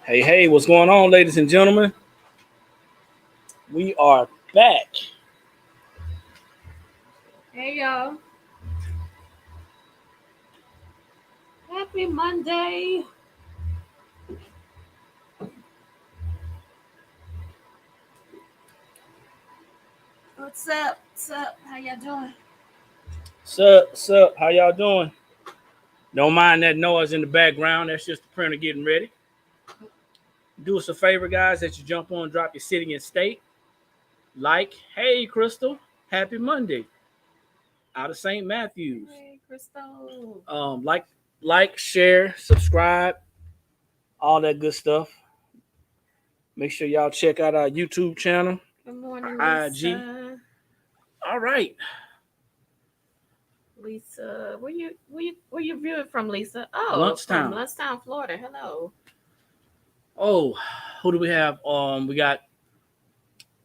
Hey, what's going on, ladies and gentlemen? We are back. Hey, y'all. Happy Monday. What's up? How y'all doing? Sup? How y'all doing? Don't mind that noise in the background. That's just the printer getting ready. Do us a favor, guys, that you jump on, drop your city and state. Like, hey, Crystal, happy Monday. Out of St. Matthews. Hey, Crystal. Like, share, subscribe, all that good stuff. Make sure y'all check out our YouTube channel. Good morning, IG. Lisa. All right. Lisa, where you viewing from, Lisa? Oh, Lunchtime. From Lunchtime, Florida. Hello. Oh, who do we have? We got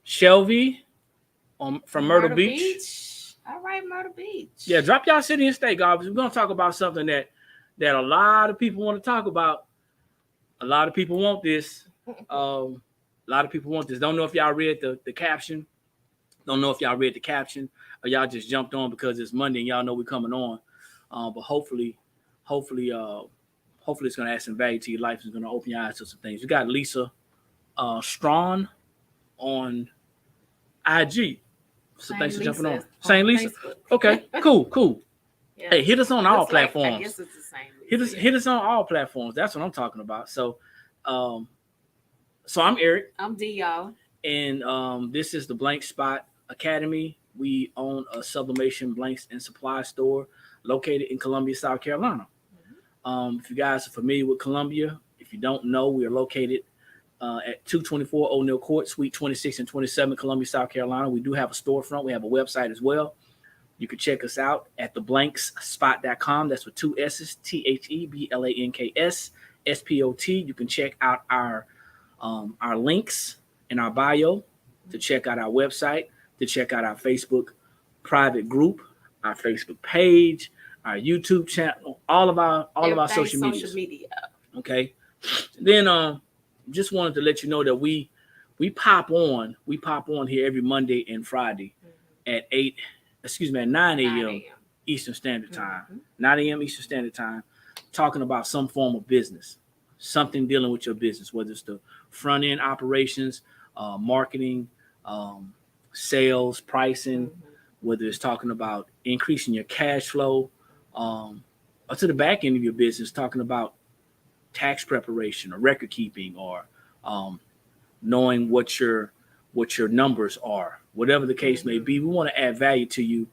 Shelby from Myrtle Beach. All right, Myrtle Beach. Yeah, drop y'all city and state, guys. We're gonna talk about something that a lot of people want to talk about. A lot of people want this. A lot of people want this. Don't know if y'all read the caption. Don't know if y'all read the caption or y'all just jumped on because it's Monday and y'all know we're coming on. But hopefully it's going to add some value to your life. It's going to open your eyes to some things. We got Lisa Strawn on IG. So thanks for jumping on. Same Lisa. Facebook. Okay, cool. Yeah. Hey, hit us on all platforms. I guess it's the same. Hit us on all platforms. That's what I'm talking about. So I'm Eric. I'm D, y'all. And this is the Blank Spot Academy. We own a sublimation blanks and supply store located in Columbia, South Carolina. If you guys are familiar with Columbia, if you don't know, we are located at 224 O'Neill Court, Suite 26 and 27, Columbia, South Carolina. We do have a storefront. We have a website as well. You can check us out at theblanksspot.com. That's with two S's, THEBLANKS, SPOT. You can check out our links in our bio to check out our website, to check out our Facebook private group, our Facebook page, our YouTube channel, all of our social media. Okay. Then just wanted to let you know that we pop on here every Monday and Friday at 9 a.m. Eastern Standard Time. 9 a.m. Eastern Standard Time, talking about some form of business, something dealing with your business, whether it's the front end operations, marketing, sales, pricing, whether it's talking about increasing your cash flow, or to the back end of your business, talking about tax preparation or record keeping, or knowing what your numbers are, whatever the case may be. We want to add value to you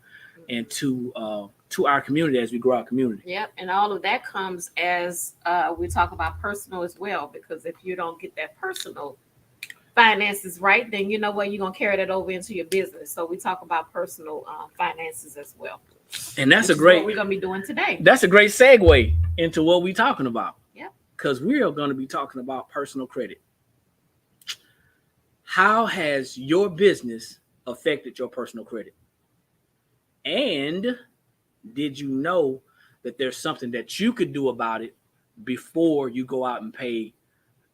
and to our community as we grow our community. Yep, and all of that comes as we talk about personal as well, because if you don't get that personal finances right, then you know what, you're gonna carry that over into your business. So we talk about personal finances as well. And that's what we're gonna be doing today. That's a great segue into what we're talking about. Yeah. Because we are going to be talking about personal credit. How has your business affected your personal credit? And did you know that there's something that you could do about it before you go out and pay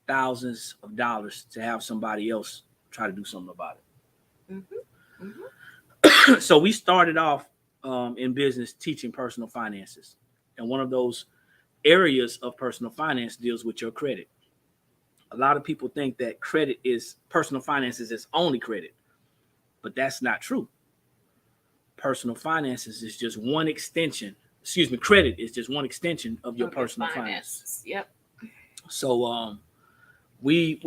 thousands of dollars to have somebody else try to do something about it? So we started off in business teaching personal finances. And one of those areas of personal finance deals with your credit. A lot of people think that personal finances is only credit, but that's not true. Personal finances is just one extension. Credit is just one extension of your personal finances. Yep. So we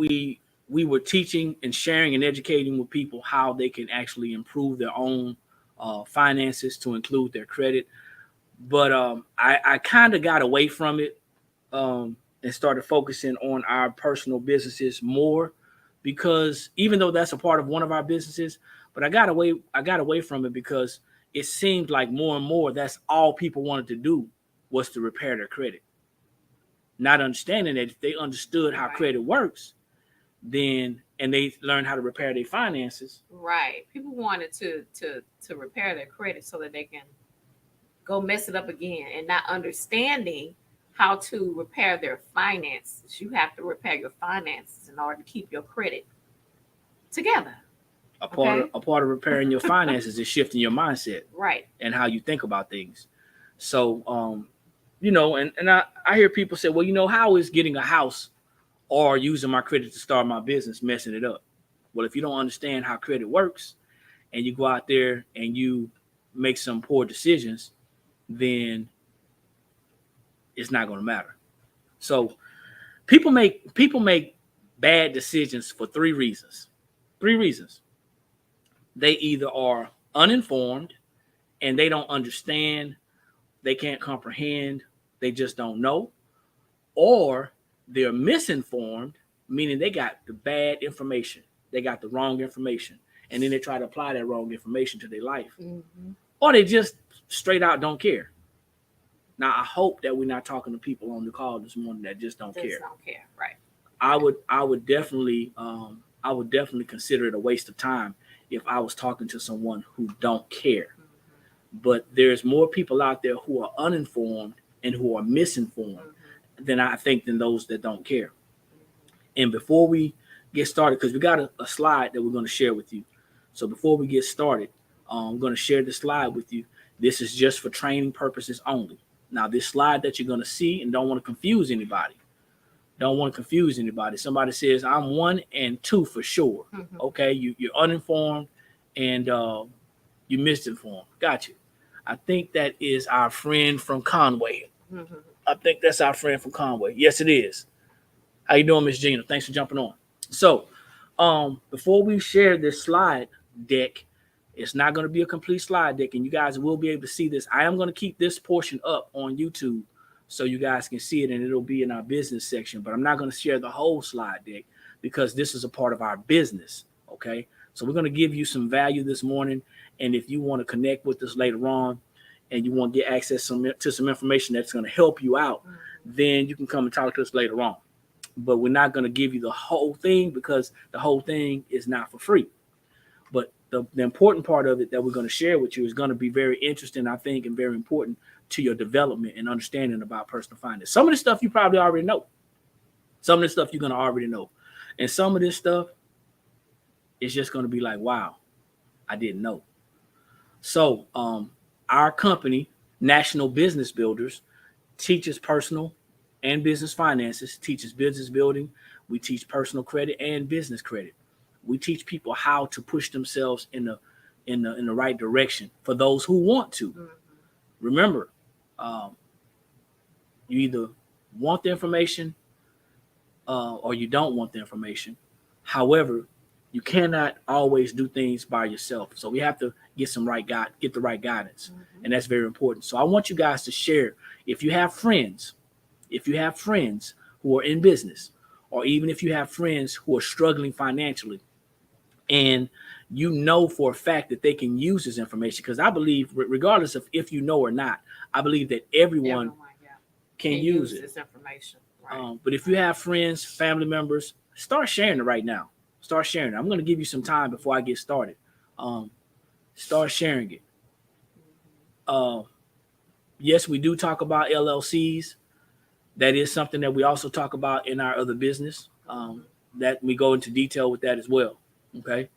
were teaching and sharing and educating with people how they can actually improve their own finances to include their credit. But I kind of got away from it and started focusing on our personal businesses more, because even though that's a part of one of our businesses, but I got away from it because it seemed like more and more that's all people wanted to do was to repair their credit. not understanding that if they understood how credit works, then and they learn how to repair their finances. Right. People wanted to repair their credit so that they can go mess it up again, and not understanding how to repair their finances. You have to repair your finances in order to keep your credit together. A part of repairing your finances is shifting your mindset, right, and how you think about things. So, and I hear people say, well, how is getting a house or using my credit to start my business messing it up? Well, if you don't understand how credit works, and you go out there and you make some poor decisions, then it's not going to matter. So, people make bad decisions for three reasons. They either are uninformed and they don't understand, they can't comprehend, they just don't know, or they're misinformed, meaning they got the bad information, they got the wrong information, and then they try to apply that wrong information to their life, or they just straight out don't care. Now, I hope that we're not talking to people on the call this morning that just don't care. Right. I would definitely consider it a waste of time if I was talking to someone who don't care. But there's more people out there who are uninformed and who are misinformed than those that don't care. And before we get started, because we got a slide that we're going to share with you. So before we get started, I'm going to share the slide with you. This is just for training purposes only. Now, this slide that you're going to see, and don't want to confuse anybody. Somebody says, I'm 1 and 2 for sure. Okay, you're uninformed and you misinformed. Got you. I think that is our friend from Conway. I think that's our friend from Conway. Yes, it is. How you doing, Miss Gina? Thanks for jumping on. So, before we share this slide deck, it's not going to be a complete slide deck, and you guys will be able to see this. I am going to keep this portion up on YouTube so you guys can see it, and it'll be in our business section. But I'm not going to share the whole slide deck because this is a part of our business, okay? So we're going to give you some value this morning, and if you want to connect with us later on and you want to get access to some information that's going to help you out, then you can come and talk to us later on. But we're not going to give you the whole thing because the whole thing is not for free. But the important part of it that we're going to share with you is going to be very interesting, I think, and very important to your development and understanding about personal finance. Some of this stuff you probably already know. Some of this stuff you're going to already know. And some of this stuff is just going to be like, wow, I didn't know. So our company, National Business Builders, teaches personal and business finances, teaches business building. We teach personal credit and business credit. We teach people how to push themselves in the right direction for those who want to. Remember, you either want the information or you don't want the information. However, you cannot always do things by yourself. So we have to get the right guidance. And that's very important. So I want you guys to share. If you have friends who are in business, or even if you have friends who are struggling financially, and you know for a fact that they can use this information, because I believe, regardless of if you know or not, I believe that everyone can use this information. Right. But if you have friends, family members, start sharing it right now. Start sharing it. I'm going to give you some time before I get started. Start sharing it. Yes, we do talk about LLCs. That is something that we also talk about in our other business. That we go into detail with that as well. Okay.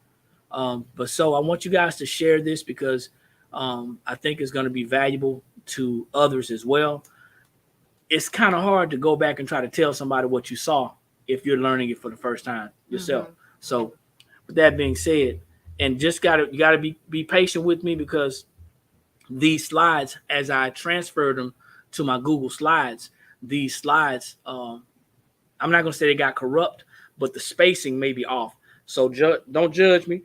But so I want you guys to share this because I think it's going to be valuable to others as well. It's kind of hard to go back and try to tell somebody what you saw if you're learning it for the first time yourself. So with that being said, and you gotta be patient with me because these slides, as I transferred them to my Google Slides, these slides, I'm not gonna say they got corrupt, but the spacing may be off. So don't judge me.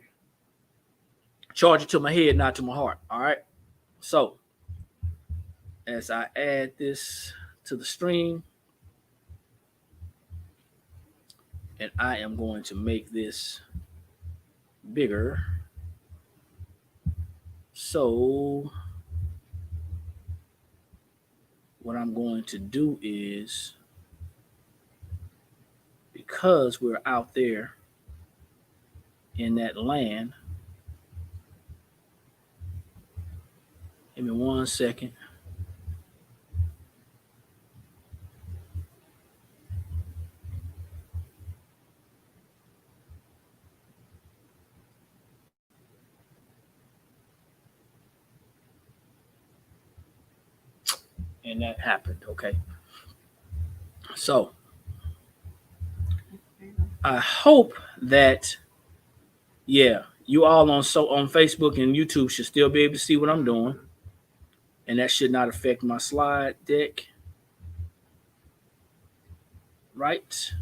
Charge it to my head, not to my heart. All right. So as I add this to the stream, and I am going to make this bigger. So what I'm going to do is because we're out there in that land. Give me 1 second. And that happened. Okay. So I hope that, yeah, you all on Facebook and YouTube should still be able to see what I'm doing. And that should not affect my slide deck. Right.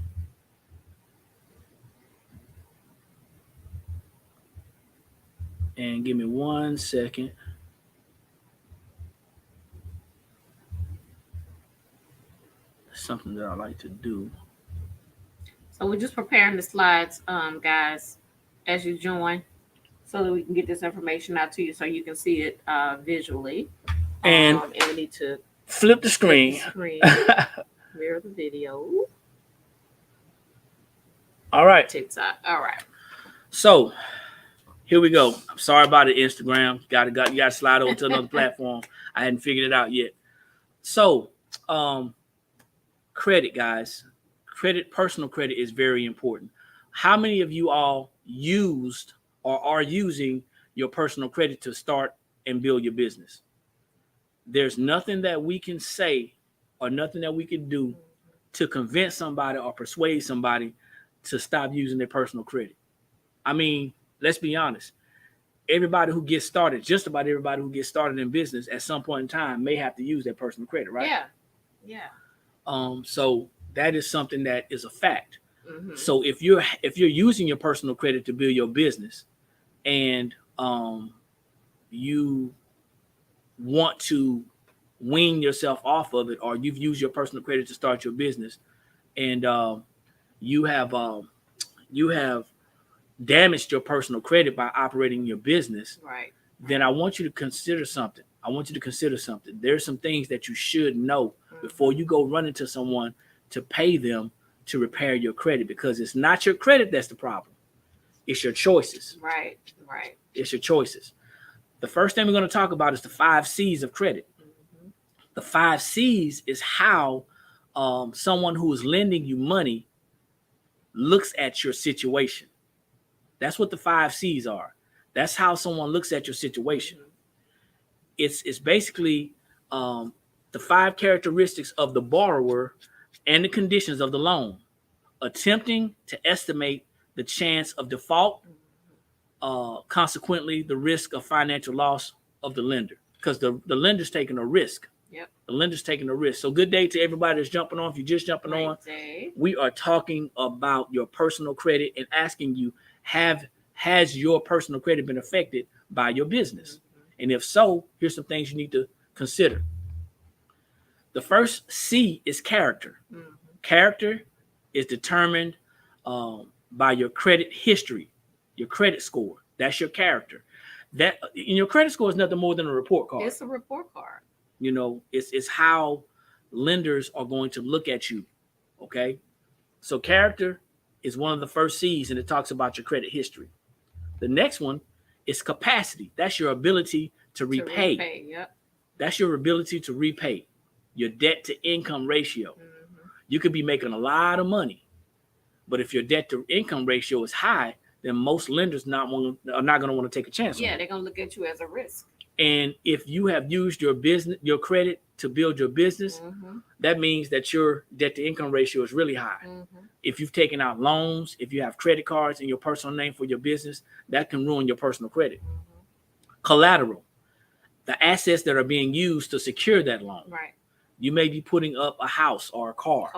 And give me 1 second. Something that I like to do. So we're just preparing the slides, guys, as you join, so that we can get this information out to you so you can see it visually. And we need to flip the screen. Mirror the video. All right. TikTok. All right. So here we go. I'm sorry about it, Instagram. You gotta slide over to another platform. I hadn't figured it out yet. So credit, guys. Personal credit is very important. How many of you all used or are using your personal credit to start and build your business? There's nothing that we can say or nothing that we can do to convince somebody or persuade somebody to stop using their personal credit. I mean, let's be honest. Everybody who gets started, just about everybody who gets started in business at some point in time may have to use their personal credit, right? Yeah. So that is something that is a fact. Mm-hmm. So if you're using your personal credit to build your business and you want to wean yourself off of it, or you've used your personal credit to start your business and you have damaged your personal credit by operating your business, right? Then I want you to consider something. There's some things that you should know before you go run into someone to pay them to repair your credit, because it's not your credit that's the problem. It's your choices. Right. It's your choices. The first thing we're going to talk about is the 5 C's of credit. Mm-hmm. The 5 C's is how someone who is lending you money looks at your situation. That's what the 5 C's are. That's how someone looks at your situation. It's basically the 5 characteristics of the borrower and the conditions of the loan, attempting to estimate the chance of default, consequently the risk of financial loss of the lender, because the lender's taking a risk. Yep. The lender's taking a risk. So good day to everybody that's jumping on. If you're just jumping on, we are talking about your personal credit and asking you, has your personal credit been affected by your business? Mm-hmm. And if so, here's some things you need to consider. The first C is character. Mm-hmm. Character is determined by your credit history, your credit score. That's your character. That in your credit score is nothing more than a report card. It's a report card. You know, it's how lenders are going to look at you. Okay. So character is one of the first C's, and it talks about your credit history. The next one is capacity. That's your ability to repay. Yep. That's your ability to repay. Your debt to income ratio. Mm-hmm. You could be making a lot of money, but if your debt to income ratio is high, then most lenders are not going to want to take a chance. Yeah, they're going to look at you as a risk. And if you have used your credit to build your business, mm-hmm. that means that your debt to income ratio is really high. Mm-hmm. If you've taken out loans, if you have credit cards in your personal name for your business, that can ruin your personal credit. Mm-hmm. Collateral, the assets that are being used to secure that loan. Right. You may be putting up a house or a car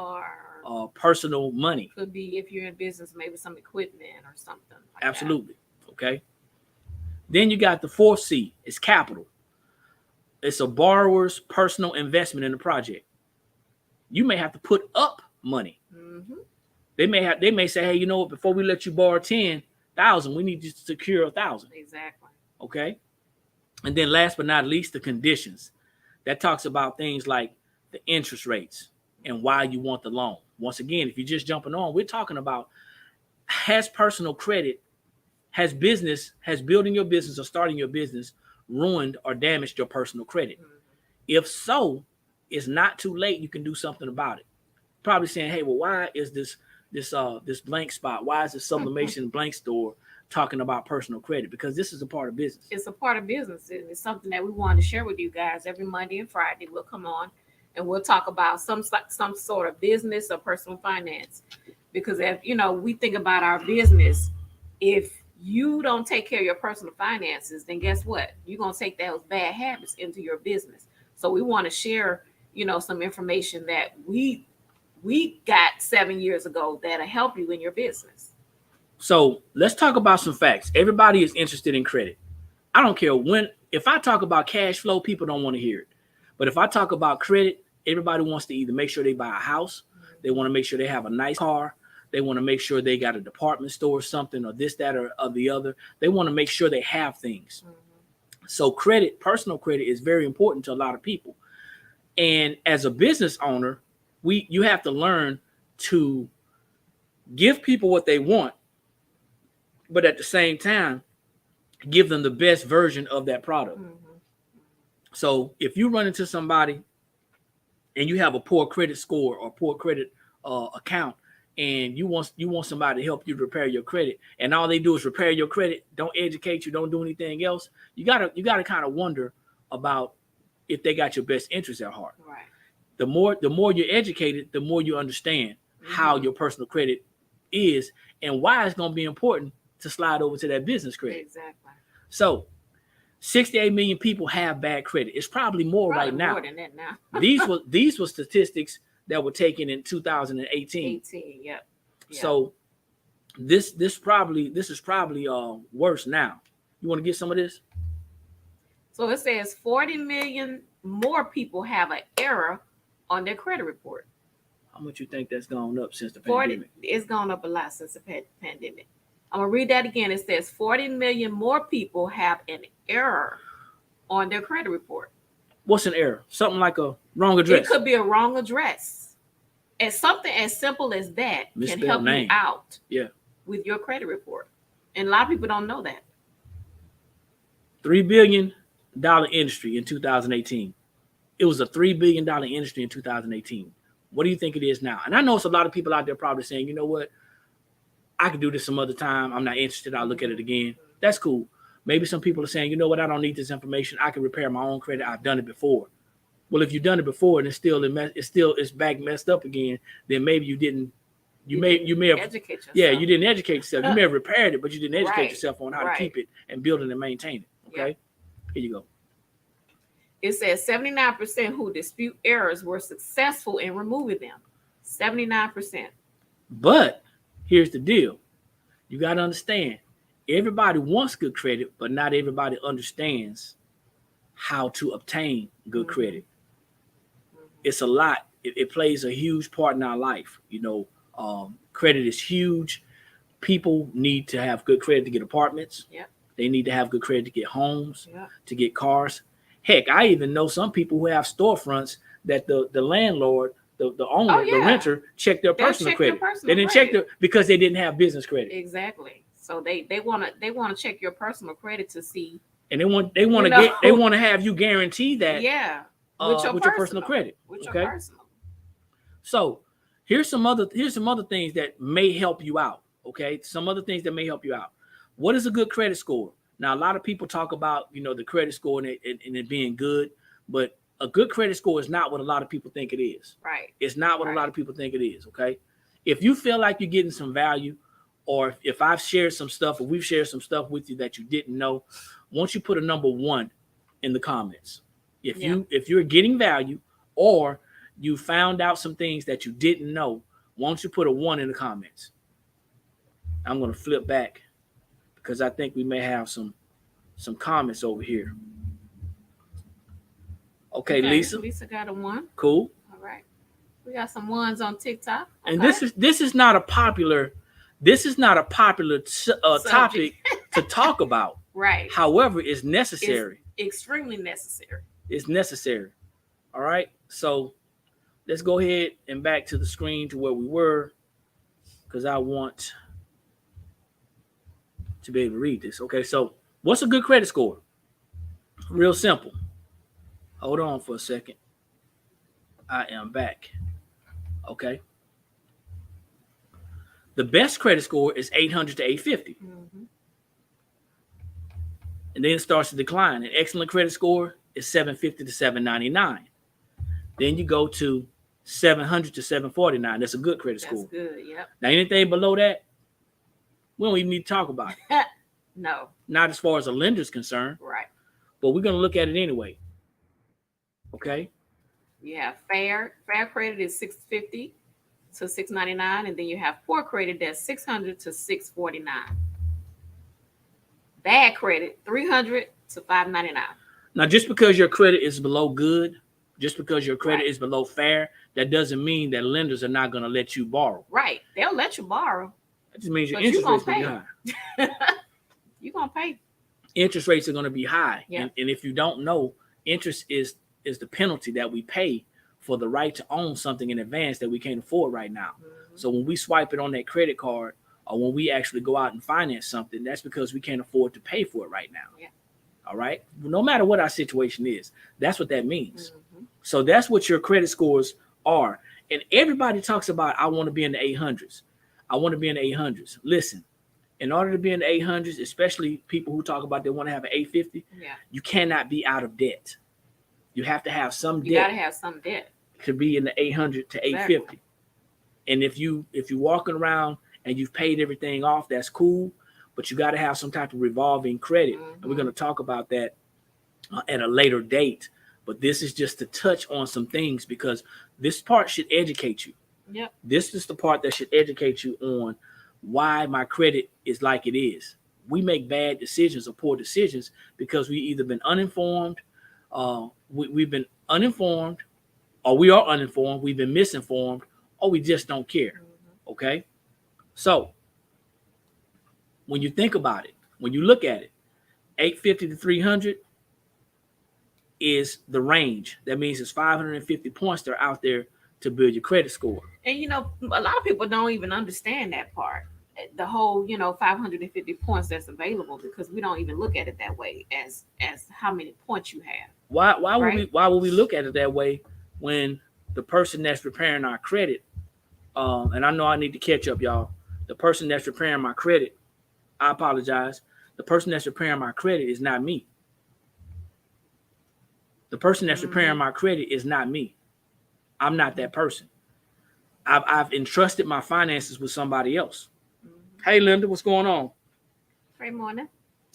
or personal money. Could be, if you're in business, maybe some equipment or something like Absolutely. That. Okay. Then you got the 4th C, it's capital. It's a borrower's personal investment in the project. You may have to put up money. Mm-hmm. They may say, hey, you know what? Before we let you borrow 10,000, we need you to secure 1,000. Exactly. Okay. And then last but not least, the conditions. That talks about things like the interest rates, and why you want the loan. Once again, if you're just jumping on, we're talking about has personal credit, has building your business or starting your business ruined or damaged your personal credit? If so, it's not too late. You can do something about it. Probably saying, hey, well, why is this blank spot? Why is this sublimation blank store talking about personal credit? Because this is a part of business. It's a part of business. It's something that we want to share with you guys every Monday and Friday. We'll come on and we'll talk about some sort of business or personal finance. Because if we think about our business, if you don't take care of your personal finances, then guess what? You're gonna take those bad habits into your business. So we want to share, some information that we got 7 years ago that'll help you in your business. So let's talk about some facts. Everybody is interested in credit. I don't care if I talk about cash flow, people don't want to hear it. But if I talk about credit, everybody wants to either make sure they buy a house, they want to make sure they have a nice car, they want to make sure they got a department store or something, or this, that, or the other. They want to make sure they have things. So credit, personal credit, is very important to a lot of people. And as a business owner, you have to learn to give people what they want, but at the same time, give them the best version of that product. So if you run into somebody and you have a poor credit score or poor credit account, and you want somebody to help you repair your credit, and all they do is repair your credit, don't educate you, don't do anything else, you gotta kind of wonder about if they got your best interest at heart. Right. The more you're educated, the more you understand how your personal credit is and why it's going to be important to slide over to that business credit. Exactly. So 68 million people have bad credit. It's probably more right now. More than that now. These were statistics that were taken in 2018. Yep. So this is probably worse now. You want to get some of this? So it says 40 million more people have an error on their credit report. How much you think that's gone up since the pandemic? It's gone up a lot since the pandemic. I'm going to read that again. It says 40 million more people have an error on their credit report. What's an error? Something like a wrong address. It could be a wrong address. And something as simple as that can help you out with your credit report. And a lot of people don't know that. $3 billion industry in 2018. It was a $3 billion industry in 2018. What do you think it is now? And I know it's a lot of people out there probably saying, you know what? I could do this some other time. I'm not interested. I'll look at it again. That's cool. Maybe some people are saying, you know what? I don't need this information. I can repair my own credit. I've done it before. Well, if you've done it before and it's back messed up again, then maybe you may have educate yourself. Yeah, you didn't educate yourself. You may have repaired it, but you didn't educate yourself on how to keep it and build it and maintain it. Okay, Here you go. It says 79% who dispute errors were successful in removing them. 79%. But here's the deal. You got to understand, everybody wants good credit, but not everybody understands how to obtain good credit. It's a lot. It plays a huge part in our life. Credit is huge. People need to have good credit to get apartments. Yep. They need to have good credit to get homes, to get cars. Heck, I even know some people who have storefronts that the landlord, the owner, the renter, check their personal credit. They didn't check because they didn't have business credit. Exactly. So they want to check your personal credit to see. And they want to have you guarantee that. Yeah. With your personal credit. With your personal. So here's some other things that may help you out. Okay, some other things that may help you out. What is a good credit score? Now, a lot of people talk about the credit score and it being good, but a good credit score is not what a lot of people think it is. Right. It's not what a lot of people think it is. Okay, if you feel like you're getting some value, or if I've shared some stuff, or we've shared some stuff with you that you didn't know, once you put a number 1 in the comments. If you're getting value or you found out some things that you didn't know, won't you put a 1 in the comments? I'm going to flip back because I think we may have some comments over here. Okay, Lisa. Lisa got a 1. Cool. All right. We got some 1s on TikTok. Okay. And this is not a popular topic to talk about. Right. However, it's necessary. It's extremely necessary. It's necessary. All right. So let's go ahead and back to the screen to where we were, because I want to be able to read this. Okay, so what's a good credit score? Real simple. Hold on for a second. I am back. Okay. The best credit score is 800 to 850. Mm-hmm. And then it starts to decline. An excellent credit score is 750 to 799. Then you go to 700 to 749. That's a good credit score. That's good, yep. Now, anything below that, we don't even need to talk about it. No. Not as far as a lender's concerned. Right. But we're going to look at it anyway. Okay? You have fair credit is 650 to 699, and then you have poor credit that's 600 to 649. Bad credit 300 to 599. Now, just because your credit is below good, just because your credit is below fair, that doesn't mean that lenders are not going to let you borrow. Right. They'll let you borrow. That just means your But interest you rates gonna are going to be high. You're going to pay. Interest rates are going to be high. Yeah. And if you don't know, interest is the penalty that we pay for the right to own something in advance that we can't afford right now. Mm-hmm. So when we swipe it on that credit card, or when we actually go out and finance something, that's because we can't afford to pay for it right now. Yeah. All right. No matter what our situation is, that's what that means. Mm-hmm. So that's what your credit scores are. And everybody talks about, I want to be in the 800s. I want to be in the 800s. Listen, in order to be in the 800s, especially people who talk about they want to have an 850, you cannot be out of debt. You have to have some debt. You got to have some debt To be in the 800 to 850. Exactly. And if you're walking around and you've paid everything off, that's cool. But you got to have some type of revolving credit. Mm-hmm. And we're going to talk about that at a later date. But this is just to touch on some things, because this part should educate you. Yep. This is the part that should educate you on why my credit is like it is. We make bad decisions or poor decisions because we either been uninformed, we've been uninformed, or we are uninformed, we've been misinformed, or we just don't care. Mm-hmm. Okay? So when you think about it, when you look at it, 850 to 300 is the range. That means it's 550 points that are out there to build your credit score. And a lot of people don't even understand that part. The whole, 550 points that's available, because we don't even look at it that way as how many points you have. Why would we look at it that way when the person that's preparing our credit, and I know I need to catch up, y'all. The person that's preparing my credit, I apologize. The person that's preparing my credit is not me. The person that's preparing my credit is not me. I'm not that person. I've entrusted my finances with somebody else. Mm-hmm. Hey, Linda, what's going on? Great morning.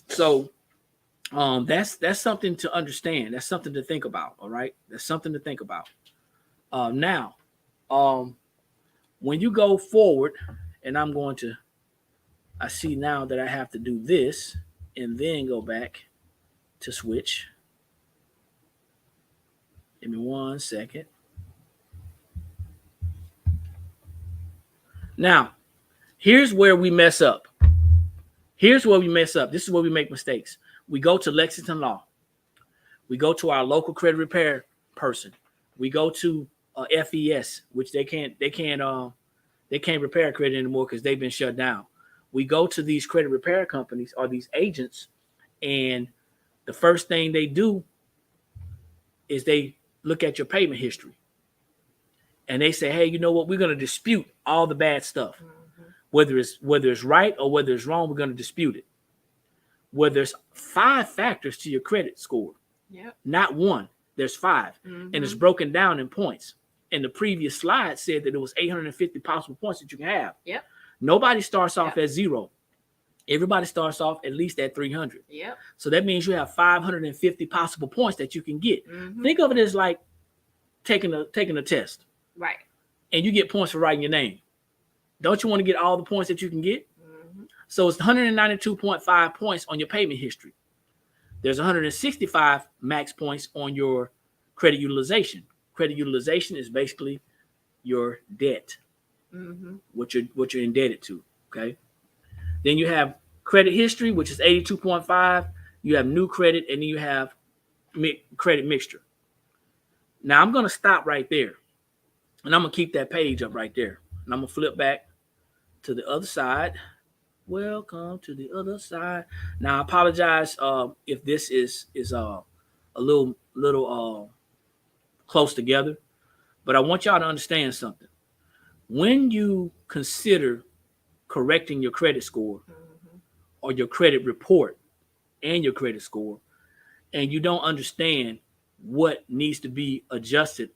So that's something to understand. That's something to think about. All right. That's something to think about. Now, when you go forward, and I see now that I have to do this and then go back to switch. Give me 1 second. Now, here's where we mess up. This is where we make mistakes. We go to Lexington Law. We go to our local credit repair person. We go to FES, which they can't repair credit anymore because they've been shut down. We go to these credit repair companies or these agents, and the first thing they do is they look at your payment history. And they say, hey, you know what? We're going to dispute all the bad stuff. Mm-hmm. Whether it's right or whether it's wrong, we're going to dispute it. Where there's 5 factors to your credit score. Yep. Not one. There's 5. Mm-hmm. And it's broken down in points. And the previous slide said that it was 850 possible points that you can have. Yep. Nobody starts off at 0. Everybody starts off at least at 300. Yep. So that means you have 550 possible points that you can get. Mm-hmm. Think of it as like taking a test. Right. And you get points for writing your name. Don't you want to get all the points that you can get? Mm-hmm. So it's 192.5 points on your payment history. There's 165 max points on your credit utilization. Credit utilization is basically your debt, what you're indebted to. Okay. Then you have credit history, which is 82.5. You have new credit, and then you have credit mixture. Now I'm going to stop right there. And I'm going to keep that page up right there. And I'm going to flip back to the other side. Welcome to the other side. Now, I apologize if this is a little close together, but I want y'all to understand something. When you consider correcting your credit score or your credit report and your credit score, and you don't understand what needs to be adjusted,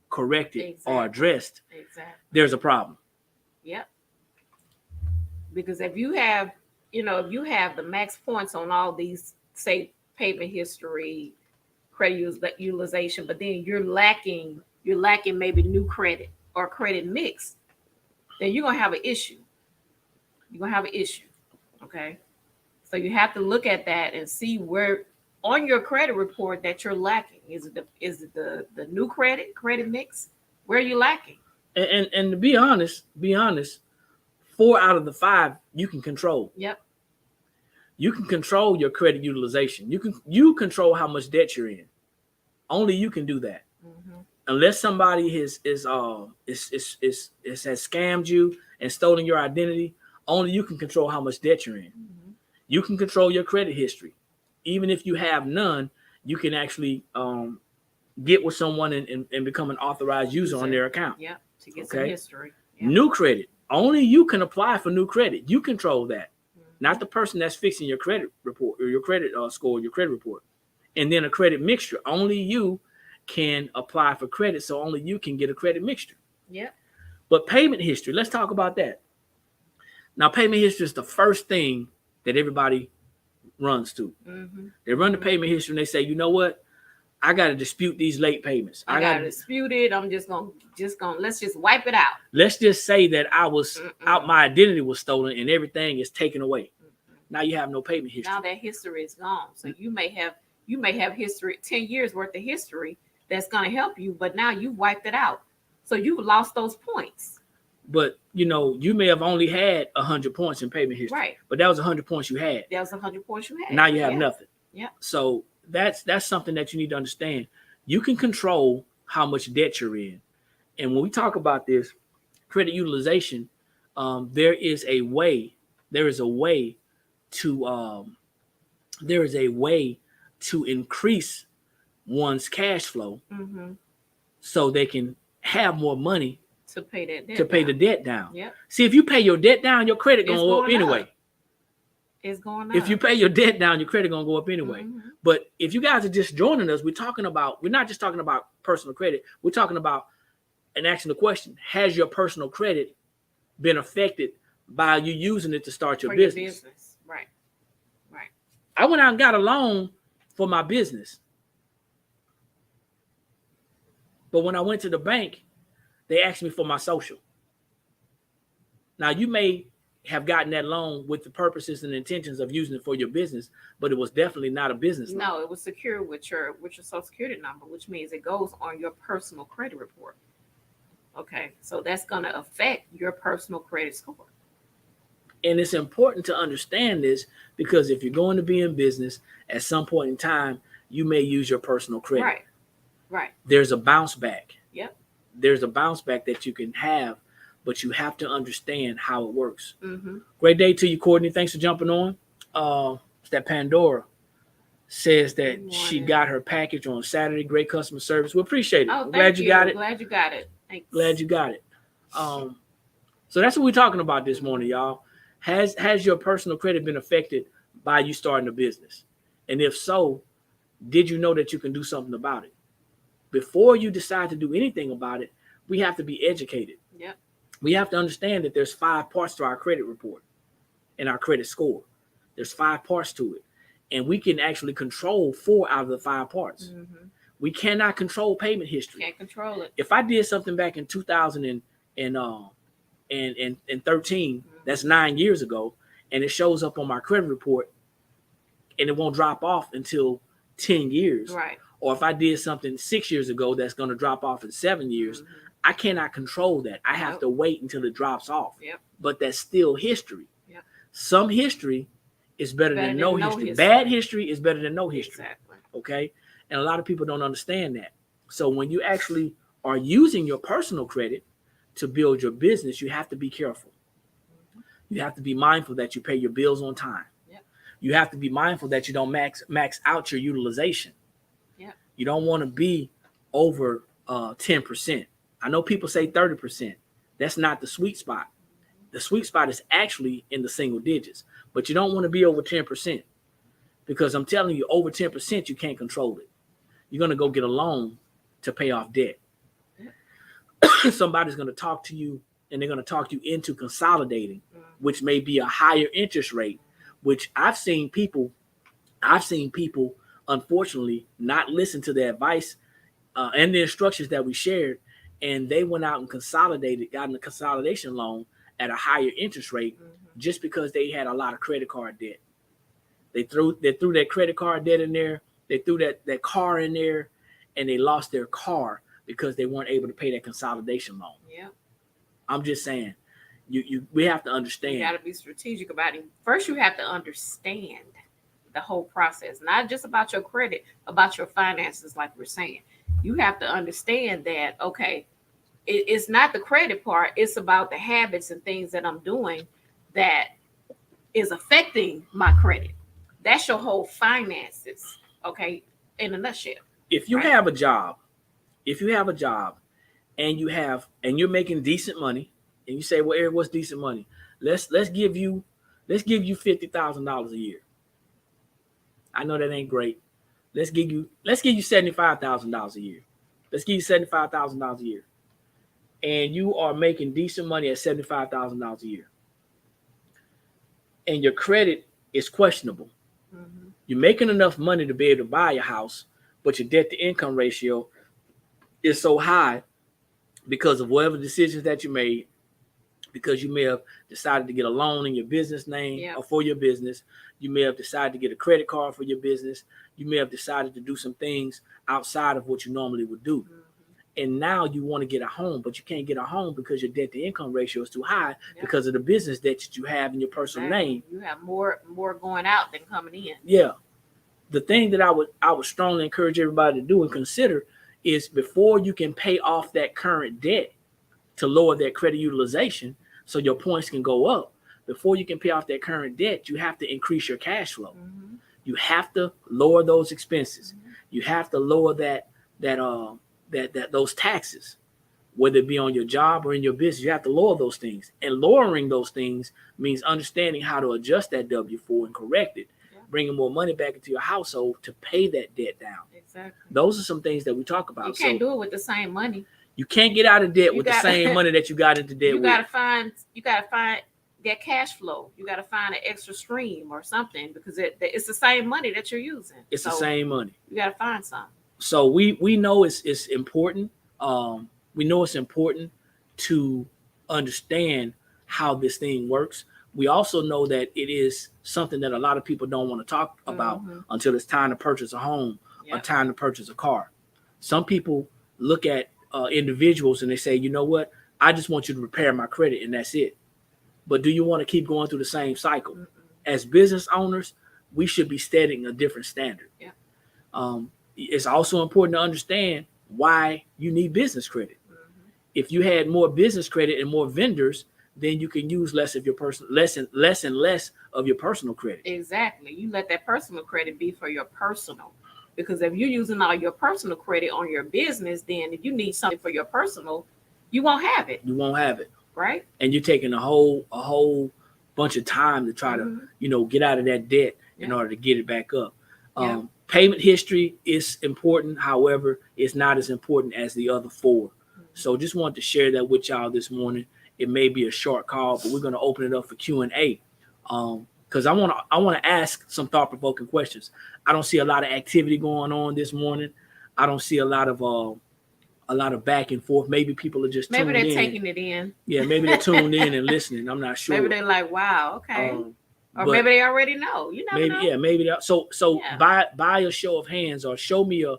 corrected, or addressed, there's a problem. Yep. Because if you have the max points on all these, say, payment history, credit utilization, but then you're lacking maybe new credit or credit mix, then you're gonna have an issue. Okay. So you have to look at that and see where on your credit report that you're lacking. Is it the new credit mix? Where are you lacking? And to be honest, 4 out of the 5 you can control. Yep. You can control your credit utilization. You control how much debt you're in. Only you can do that. Mm-hmm. Unless somebody has scammed you and stolen your identity, only you can control how much debt you're in. Mm-hmm. You can control your credit history. Even if you have none, you can actually get with someone and become an authorized user on their account. Yeah, to get some history. Yep. New credit. Only you can apply for new credit. You control that. Mm-hmm. Not the person that's fixing your credit report or your credit score, your credit report. And then a credit mixture. Only you can apply for credit, so only you can get a credit mixture. Yeah. But payment history, let's talk about that. Now, payment history is the first thing that everybody runs to. Mm-hmm. They run the payment history and they say, you know what? I got to dispute these late payments. I got to dispute it. I'm just going let's just wipe it out. Let's just say that I was out, my identity was stolen and everything is taken away. Now you have no payment history. Now that history is gone. So you may have history, 10 years worth of history that's going to help you, but now you wiped it out. So you lost those points. But, you may have only had 100 points in payment history. Right. But that was 100 points you had. That was 100 points you had. Now you have nothing. Yeah. So that's something that you need to understand. You can control how much debt you're in. And when we talk about this credit utilization, there is a way to increase one's cash flow so they can have more money to pay that debt the debt down. Yep. See, if you pay your debt down, your credit gonna go up anyway. It's going up. If you pay your debt down, your credit gonna go up anyway. Mm-hmm. But if you guys are just joining us, we're not just talking about personal credit. We're talking about and asking the question: has your personal credit been affected by you using it to start your business? Right. I went out and got a loan for my business, but when I went to the bank, they asked me for my social. Now, you may have gotten that loan with the purposes and intentions of using it for your business, but it was definitely not a business loan. No, it was secured with your Social Security number, which means it goes on your personal credit report. Okay, so that's going to affect your personal credit score. And it's important to understand this because if you're going to be in business, at some point in time, you may use your personal credit. Right. There's a bounce back. Yep. There's a bounce back that you can have, but you have to understand how it works. Mm-hmm. Great day to you, Courtney. Thanks for jumping on. It's that Pandora says that she got her package on Saturday. Great customer service. We appreciate it. Oh, glad you got it. Glad you got it. Thanks. Glad you got it. So that's what we're talking about this morning, y'all. Has your personal credit been affected by you starting a business? And if so, did you know that you can do something about it? Before you decide to do anything about it, we have to be educated. Yep. We have to understand that there's 5 parts to our credit report and our credit score. There's 5 parts to it. And we can actually control 4 out of the 5 parts. Mm-hmm. We cannot control payment history. Can't control it. If I did something back in 2013, that's 9 years ago, and it shows up on my credit report and it won't drop off until 10 years. Right. Or if I did something 6 years ago that's going to drop off in 7 years, I cannot control that. I have to wait until it drops off. Yep. But that's still history. Yep. Some history is better than no history. Bad history is better than no history. Exactly. Okay? And a lot of people don't understand that. So when you actually are using your personal credit to build your business, you have to be careful. You have to be mindful that you pay your bills on time. Yep. You have to be mindful that you don't max out your utilization. Yep. You don't want to be over 10%. I know people say 30%. That's not the sweet spot. The sweet spot is actually in the single digits, but you don't want to be over 10%, because I'm telling you, over 10%, you can't control it. You're going to go get a loan to pay off debt. Somebody's going to talk to you, and they're going to talk you into consolidating, which may be a higher interest rate, which I've seen people, unfortunately, not listen to the advice and the instructions that we shared, and they went out and consolidated, got a consolidation loan at a higher interest rate just because they had a lot of credit card debt. They threw that credit card debt in there. They threw that car in there, and they lost their car because they weren't able to pay that consolidation loan. Yeah. I'm just saying, we have to understand. You got to be strategic about it. First, you have to understand the whole process, not just about your credit, about your finances, like we're saying. You have to understand that, okay, it's not the credit part. It's about the habits and things that I'm doing that is affecting my credit. That's your whole finances, okay, in a nutshell. If you have a job, and you're making decent money, and you say, well, Eric, what's decent money? Let's give you $50,000 a year. I know that ain't great. Let's give you $75,000 a year. Let's give you $75,000 a year. And you are making decent money at $75,000 a year. And your credit is questionable. Mm-hmm. You're making enough money to be able to buy a house, but your debt to income ratio is so high because of whatever decisions that you made, because you may have decided to get a loan in your business name or for your business. You may have decided to get a credit card for your business. You may have decided to do some things outside of what you normally would do. Mm-hmm. And now you want to get a home, but you can't get a home because your debt to income ratio is too high because of the business debt that you have in your personal name. You have more going out than coming in. Yeah. The thing that I would strongly encourage everybody to do and consider is, before you can pay off that current debt to lower that credit utilization so your points can go up, before you can pay off that current debt, you have to increase your cash flow. Mm-hmm. You have to lower those expenses. Mm-hmm. You have to lower those taxes, whether it be on your job or in your business. You have to lower those things. And lowering those things means understanding how to adjust that W-4 and correct it, bringing more money back into your household to pay that debt down. Exactly. Those are some things that we talk about. You can't do it with the same money. You can't get out of debt with the same money that you got into debt with. You gotta find that cash flow. You gotta find an extra stream or something, because it's the same money that you're using. It's the same money. You gotta find something. So we know it's important. We know it's important to understand how this thing works. We also know that it is something that a lot of people don't want to talk about until it's time to purchase a home or time to purchase a car. Some people look at individuals and they say, you know what, I just want you to repair my credit and that's it. But do you want to keep going through the same cycle? Mm-mm. As business owners, we should be setting a different standard. Yeah. It's also important to understand why you need business credit. Mm-hmm. If you had more business credit and more vendors, then you can use less and less of your personal credit. Exactly. You let that personal credit be for your personal. Because if you're using all your personal credit on your business, then if you need something for your personal, you won't have it. You won't have it. Right. And you're taking a whole bunch of time to try to, get out of that debt in order to get it back up. Payment history is important. However, it's not as important as the other four. Mm-hmm. So just wanted to share that with y'all this morning. It may be a short call, but we're going to open it up for Q&A. Because I want to ask some thought-provoking questions. I don't see a lot of activity going on this morning. I don't see a lot of back and forth. Maybe people are just maybe tuned they're taking it in. Yeah, maybe they're tuned in and listening. I'm not sure. Maybe they're like, wow, okay. Or maybe they already know. You never know. Yeah, maybe that. So by a show of hands, or show me a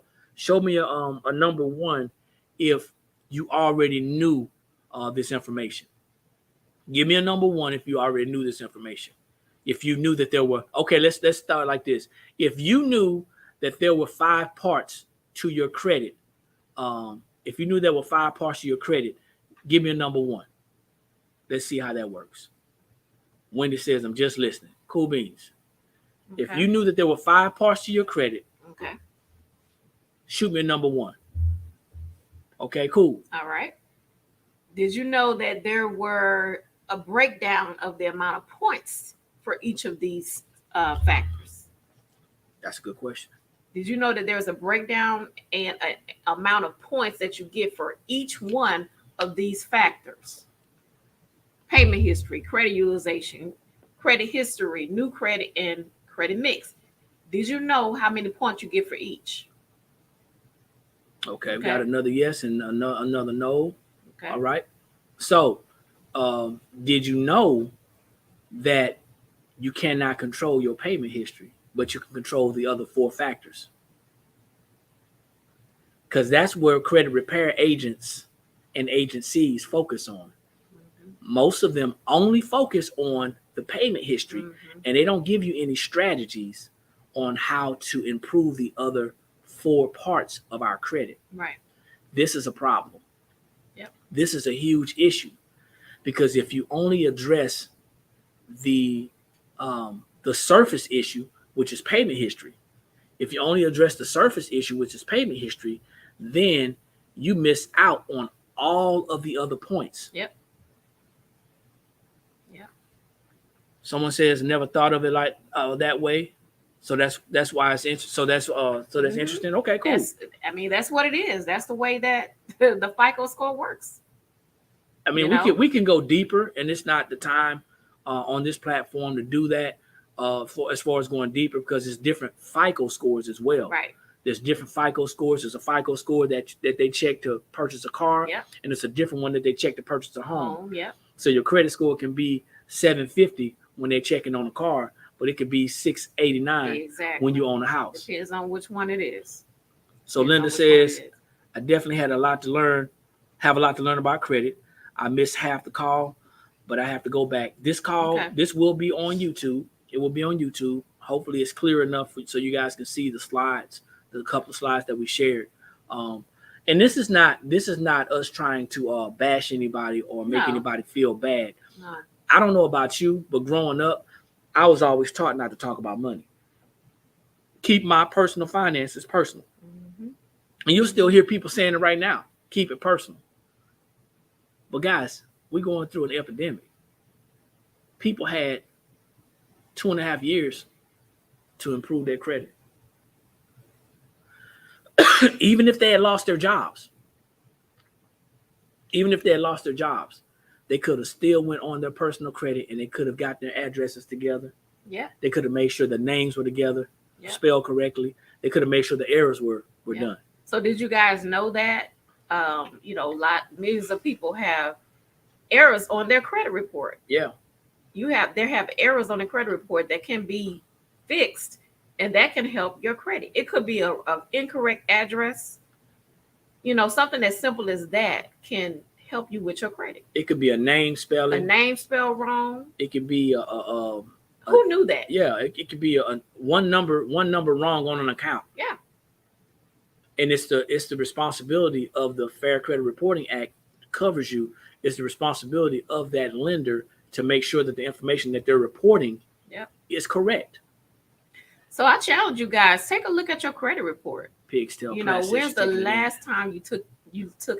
number one if you already knew this information. Give me a number one if you already knew this information. If you knew that there were, let's start like this. If you knew that there were 5 parts to your credit, if you knew there were 5 parts to your credit, give me a number 1. Let's see how that works. Wendy says, I'm just listening. Cool beans. Okay. If you knew that there were 5 parts to your credit, okay. shoot me a number 1. Okay, cool. All right. Did you know that there were a breakdown of the amount of points for each of these factors? That's a good question. Did you know that there's a breakdown and an amount of points that you get for each one of these factors? Payment history, credit utilization, credit history, new credit, and credit mix. Did you know how many points you get for each? Okay, we got another yes and another no. Okay. All right. So, did you know that you cannot control your payment history, but you can control the other 4 factors? Because that's where credit repair agents and agencies focus on. Most of them only focus on the payment history, and they don't give you any strategies on how to improve the other 4 parts of our credit. Right. This is a problem. Yep. This is a huge issue, because if you only address the surface issue, which is payment history, if you only address the surface issue, which is payment history, then you miss out on all of the other points. Yep. Someone says never thought of it like that way, so that's why it's interesting. So that's interesting. Okay, cool. That's what it is. That's the way that the FICO score works. I mean, we can go deeper, and it's not the time on this platform to do that as far as going deeper, because there's different FICO scores as well. Right. There's different FICO scores. There's a FICO score that they check to purchase a car, and it's a different one that they check to purchase a home. So your credit score can be 750 when they're checking on a car, but it could be 689 when you own a house. Depends on which one it is. So Linda says, I definitely have a lot to learn about credit. I missed half the call, but I have to go back. This call, this will be on YouTube. It will be on YouTube. Hopefully it's clear enough so you guys can see the slides, the couple of slides that we shared. And this is not us trying to bash anybody or make anybody feel bad. No. I don't know about you, but growing up, I was always taught not to talk about money. Keep my personal finances personal. And you'll still hear people saying it right now. Keep it personal. But guys, we're going through an epidemic. People had 2.5 years to improve their credit. Even if they had lost their jobs. They could have still went on their personal credit, and they could have got their addresses together. Yeah. They could have made sure the names were together, spelled correctly. They could have made sure the errors were done. So did you guys know that? Millions of people have errors on their credit report. Yeah. They have errors on the credit report that can be fixed, and that can help your credit. It could be a incorrect address. Something as simple as that can help you with your credit. It could be a name spelling. A name spelled wrong. It could be who knew that? Yeah, it could be a one number wrong on an account. Yeah. And it's the responsibility of the Fair Credit Reporting Act covers you. It's the responsibility of that lender to make sure that the information that they're reporting is correct. So I challenge you guys, take a look at your credit report. Pigs tell when's the last time you took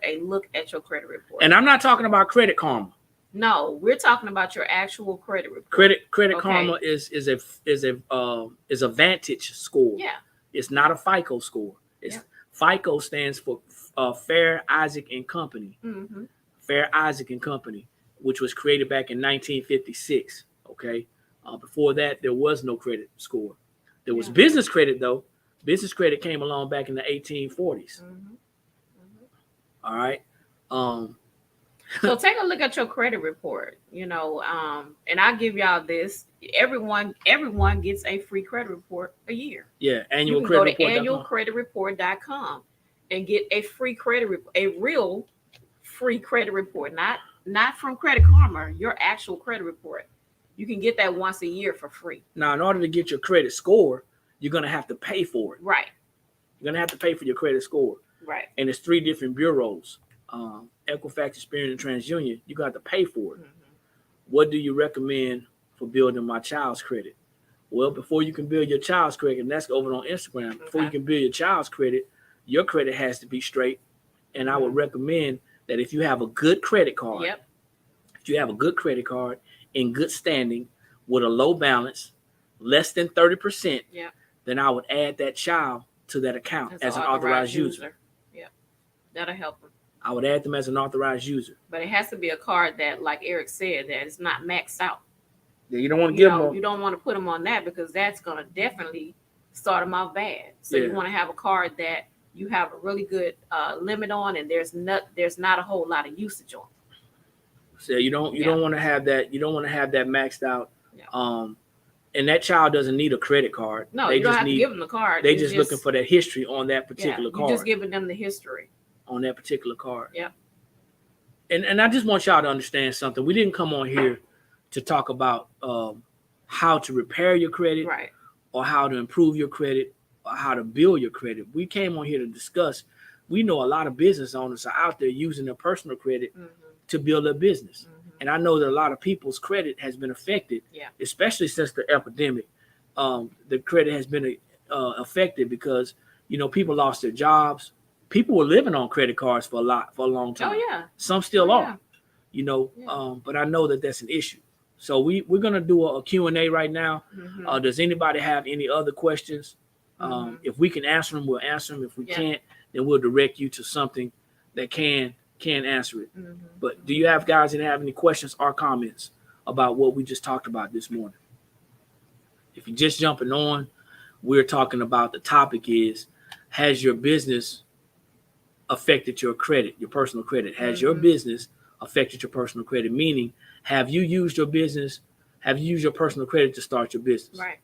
a look at your credit report? And I'm not talking about Credit Karma. No, we're talking about your actual credit report. Credit Karma is a Vantage score. Yeah. It's not a FICO score. FICO stands for Fair, Isaac and Company. Mm-hmm. Fair, Isaac and Company, which was created back in 1956. Okay. Before that, there was no credit score. There was business credit, though. Business credit came along back in the 1840s. Mm-hmm. All right. So take a look at your credit report, and I'll give y'all this. Everyone gets a free credit report a year. Yeah, annual credit report. Go to annualcreditreport.com and get a free credit report, a real free credit report, not from Credit Karma, your actual credit report. You can get that once a year for free. Now, in order to get your credit score, you're going to have to pay for it. Right. You're going to have to pay for your credit score. Right. And it's 3 different bureaus. Equifax, Experian, and TransUnion. You got to pay for it. What do you recommend for building my child's credit? Well, before you can build your child's credit, and that's over on Instagram, before you can build your child's credit, your credit has to be straight. And I would recommend that if you have a good credit card, if you have a good credit card in good standing with a low balance, less than 30%, then I would add that child to that account as an authorized user. Yep. That'll help them. I would add them as an authorized user. But it has to be a card that, like Eric said, that is not maxed out. Yeah, you don't want to give them. You don't want to put them on that because that's going to definitely start them off bad. So you want to have a card that you have a really good limit on, and there's not a whole lot of usage on. So you don't want to have that. You don't want to have that maxed out. Yeah. And that child doesn't need a credit card. No, you don't have to give them the card. They're just looking for that history on that particular card. You're just giving them the history on that particular card. Yeah. And I just want y'all to understand something. We didn't come on here to talk about how to repair your credit, right, or how to improve your credit, or how to build your credit. We came on here to discuss. We know a lot of business owners are out there using their personal credit to build their business. And I know that a lot of people's credit has been affected, especially since the epidemic. The credit has been affected because, people lost their jobs. People were living on credit cards for a long time. Oh, yeah. Some still are, but I know that that's an issue. So we're going to do a Q&A right now. Does anybody have any other questions? If we can answer them, we'll answer them. If we can't, then we'll direct you to something that can answer it. But do you guys have any questions or comments about what we just talked about this morning? If you're just jumping on, we're talking about the topic is, has your business affected your credit, your personal credit? Has your business affected your personal credit? Meaning, have you used your personal credit to start your business? Right.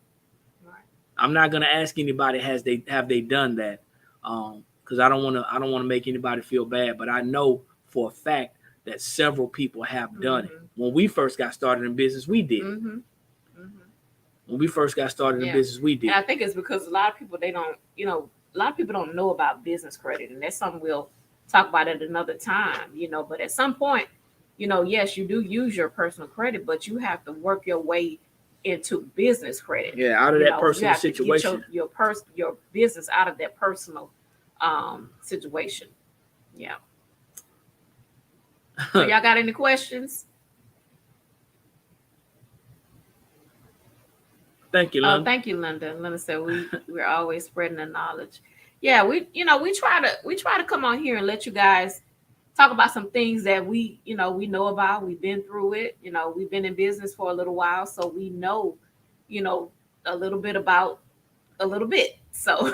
I'm not going to ask anybody have they done that, because I don't want to make anybody feel bad, but I know for a fact that several people have done it. When we first got started in business, we did. When we first got started in business, we did. And I think it's because a lot of people don't know about business credit, and that's something we'll talk about at another time. But at some point, yes, you do use your personal credit, but you have to work your way into business credit. Yeah, out of that personal situation. To get your business out of that personal situation. Yeah. So y'all got any questions? Thank you, Linda. Oh, thank you, Linda. Linda said we're always spreading the knowledge. Yeah, we try to come on here and let you guys talk about some things that we know about. We've been through it. We've been in business for a little while, so we know, a little bit about a little bit. So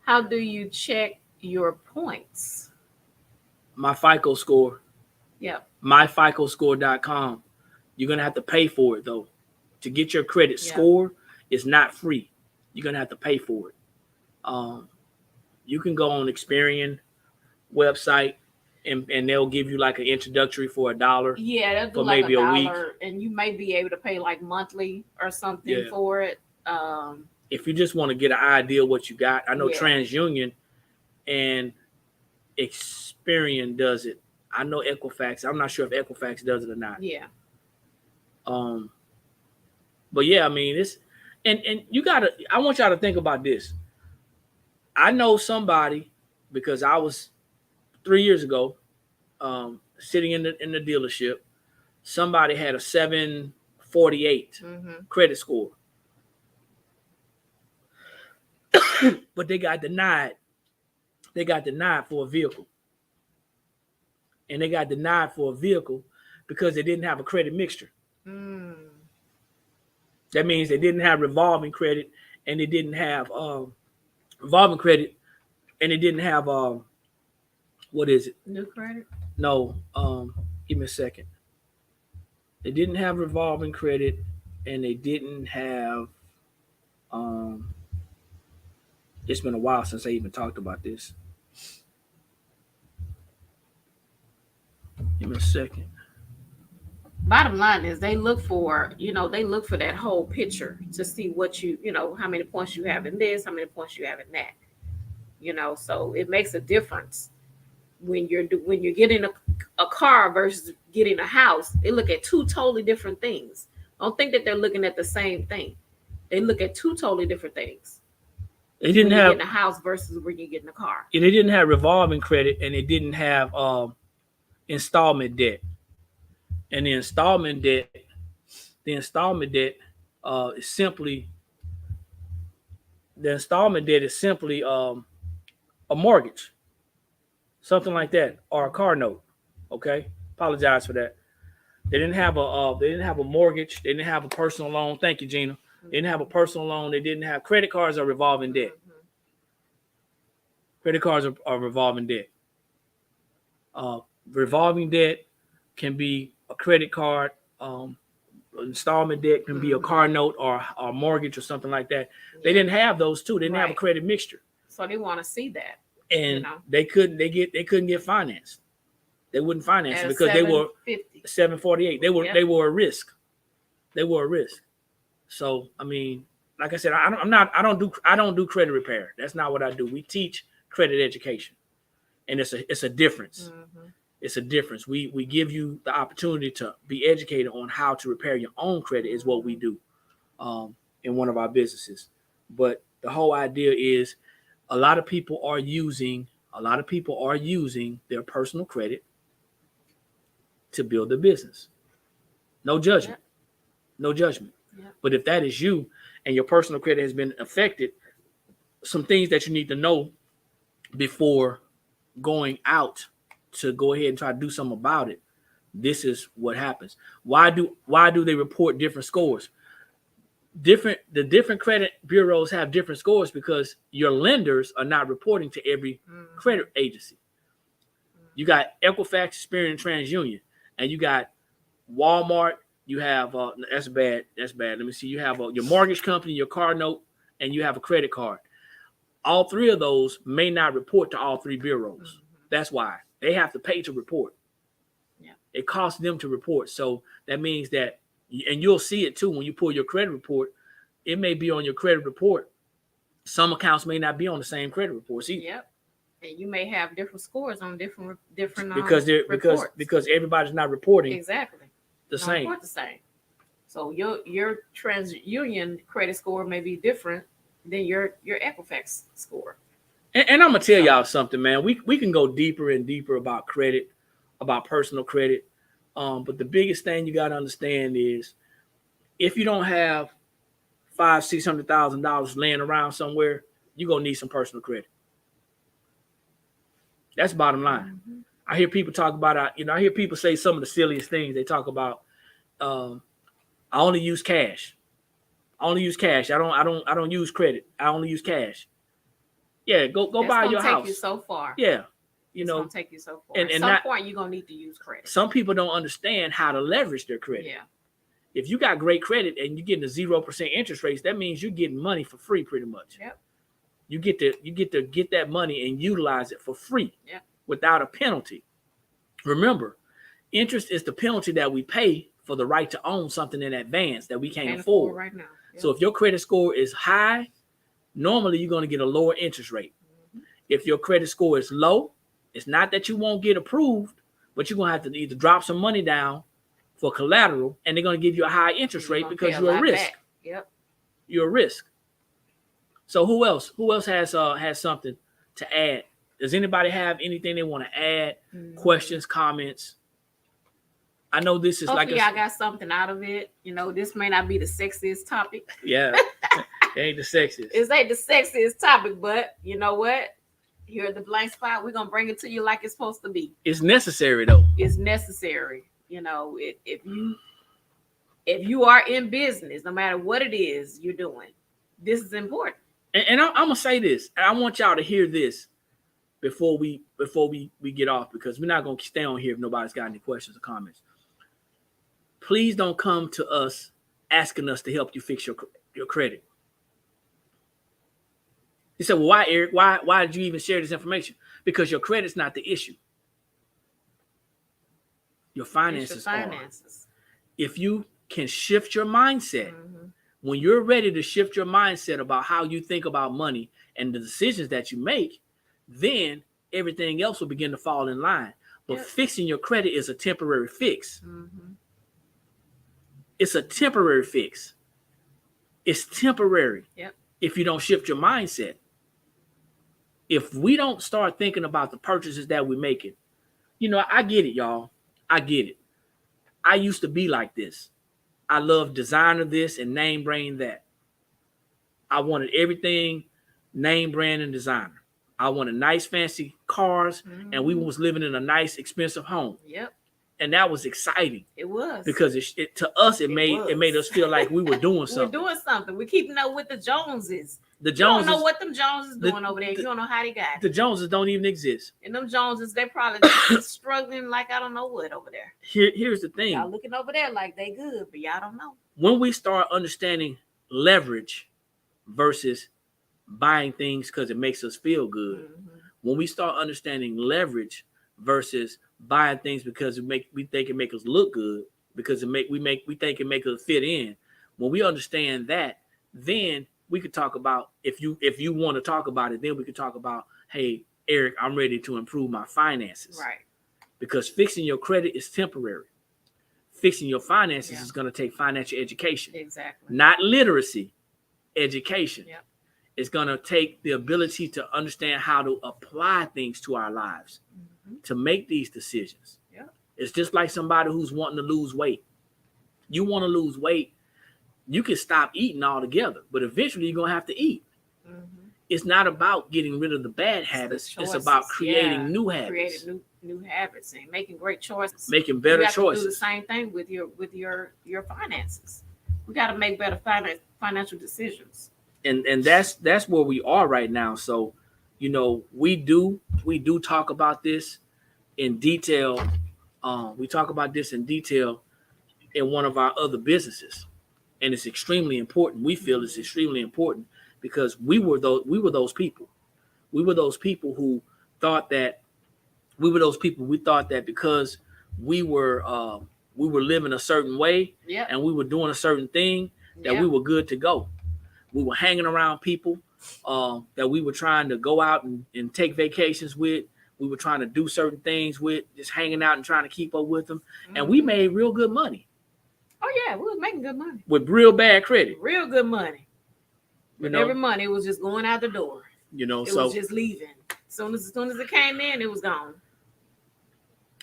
how do you check your points? My FICO score. Yeah. MyFICOscore.com. You're going to have to pay for it, though. To get your credit score, it's not free. You're going to have to pay for it. You can go on Experian website and they'll give you like an introductory for $1. Yeah, they'll do for like maybe a week. And you may be able to pay like monthly or something for it. If you just want to get an idea of what you got, I know TransUnion and Experian does it. I know Equifax. I'm not sure if Equifax does it or not. Yeah. But yeah, I mean, it's and I want y'all to think about this. I know somebody because I was 3 years ago sitting in the dealership. Somebody had a 748 credit score. But they got denied. They got denied for a vehicle. And they got denied for a vehicle because they didn't have a credit mixture. That means they didn't have revolving credit, and they didn't have revolving credit, and they didn't have what is it? New credit? No, give me a second. They didn't have revolving credit, and they didn't have it's been a while since I even talked about this. Give me a second. Bottom line is they look for that whole picture to see what how many points you have in this, how many points you have in that. So it makes a difference when you're getting a car versus getting a house. They look at two totally different things. Don't think that they're looking at the same thing. They look at two totally different things. They didn't have getting a house versus when you're getting a car. They didn't have revolving credit, and they didn't have installment debt. And the installment debt is simply a mortgage, something like that, or a car note. Okay, apologize for that. They didn't have a mortgage. They didn't have a personal loan. Thank you, Gina. They didn't have a personal loan. They didn't have credit cards or revolving debt. Credit cards are revolving debt. Revolving debt can be a credit card. Installment debt can be a car note or a mortgage or something like that. They didn't have those two. They didn't have a credit mixture. So they want to see that. And they couldn't get financed. They wouldn't finance it because they were 748. They were a risk. They were a risk. So I mean, like I said, I don't do credit repair. That's not what I do. We teach credit education, and it's a difference. Mm-hmm. It's a difference. We give you the opportunity to be educated on how to repair your own credit is what we do in one of our businesses. But the whole idea is a lot of people are using their personal credit to build their business. No judgment. No judgment. Yeah. But if that is you and your personal credit has been affected, some things that you need to know before going out to go ahead and try to do something about it. This is what happens. Why do they report different scores? The different credit bureaus have different scores because your lenders are not reporting to every credit agency. You got Equifax, Experian, TransUnion, and you got Walmart. You have that's bad. Let me see. You have your mortgage company, your car note, and you have a credit card. All three of those may not report to all three bureaus. That's why they have to pay to report. Yeah. It costs them to report. So that means that, and you'll see it too when you pull your credit report. It may be on your credit report. Some accounts may not be on the same credit reports either. Yep. And you may have different scores on different because everybody's not reporting exactly the same. Report the same. So your TransUnion credit score may be different than your Equifax score. And I'm gonna tell y'all something, man. We can go deeper and deeper about credit, about personal credit. But the biggest thing you gotta understand is if you don't have $500,000-$600,000 laying around somewhere, you're gonna need some personal credit. That's bottom line. Mm-hmm. I hear people talk about I hear people say some of the silliest things. They talk about I only use cash. I don't use credit. I only use cash. Yeah, go buy your house. Take you so far. Yeah, it's gonna take you so far. And at some point, you're gonna need to use credit. Some people don't understand how to leverage their credit. Yeah. If you got great credit and you're getting a 0% interest rates, that means you're getting money for free, pretty much. Yep. You get to get that money and utilize it for free. Yep. Without a penalty. Remember, interest is the penalty that we pay for the right to own something in advance that we can't afford right now. Yep. So if your credit score is high, normally you're going to get a lower interest rate. Mm-hmm. If your credit score is low, it's not that you won't get approved, but you're going to have to either drop some money down for collateral, and they're going to give you a high interest rate because you're a risk. Back. Yep. You're a risk. So who else has something to add? Does anybody have anything they want to add? Mm-hmm. Questions, comments? I know this is hopefully I got something out of it. This may not be the sexiest topic. Yeah. It ain't the sexiest. It ain't the sexiest topic, but you know what? Here at the Blank Spot, we're gonna bring it to you like it's supposed to be. It's necessary though. It's necessary. If you are in business, no matter what it is you're doing, this is important. And I'm gonna say this, and I want y'all to hear this before we get off, because we're not gonna stay on here if nobody's got any questions or comments. Please don't come to us asking us to help you fix your credit. You said, well, why, Eric? Why did you even share this information? Because your credit's not the issue. Your finances are. If you can shift your mindset, when you're ready to shift your mindset about how you think about money and the decisions that you make, then everything else will begin to fall in line. But fixing your credit is a temporary fix. Mm-hmm. It's a temporary fix. It's temporary. Yep. If you don't shift your mindset. If we don't start thinking about the purchases that we're making, I get it, y'all. I get it. I used to be like this. I love designer this and name brand that. I wanted everything name brand and designer. I wanted nice, fancy cars, and we was living in a nice, expensive home. Yep. And that was exciting. It was. Because to us, it made us feel like we were doing something. We're doing something. We're keeping up with the Joneses. The Joneses. You don't know what them Joneses doing over there. You don't know how they got it. The Joneses don't even exist. And them Joneses, they probably struggling like I don't know what over there. Here's the thing. Y'all looking over there like they good, but y'all don't know. When we start understanding leverage versus buying things because it makes us feel good, when we start understanding leverage versus buying things because we think it make us look good, because we think it make us fit in. When we understand that, then we could talk about, if you want to talk about it, then we could talk about, hey, Eric, I'm ready to improve my finances. Right. Because fixing your credit is temporary. Fixing your finances is going to take financial education. Exactly. Not literacy, education. Yep. It's going to take the ability to understand how to apply things to our lives, to make these decisions. Yeah. It's just like somebody who's wanting to lose weight. You want to lose weight, you can stop eating altogether, but eventually you're going to have to eat. It's not about getting rid of the bad habits. It's about creating new habits. Creating new habits and making great choices. Making better choices. To do the same thing with your finances. We got to make better financial decisions. And that's where we are right now. So, we do talk about this in detail. We talk about this in detail in one of our other businesses, and it's extremely important. We feel it's extremely important because we were those people. We were those people who thought that we thought that because we were living a certain way, and we were doing a certain thing, that we were good to go. We were hanging around people that we were trying to go out and take vacations with. We were trying to do certain things with, just hanging out and trying to keep up with them. And we made real good money. Oh, yeah, we was making good money. With real bad credit. Real good money. But every money was just going out the door. It was just leaving. As soon as it came in, it was gone.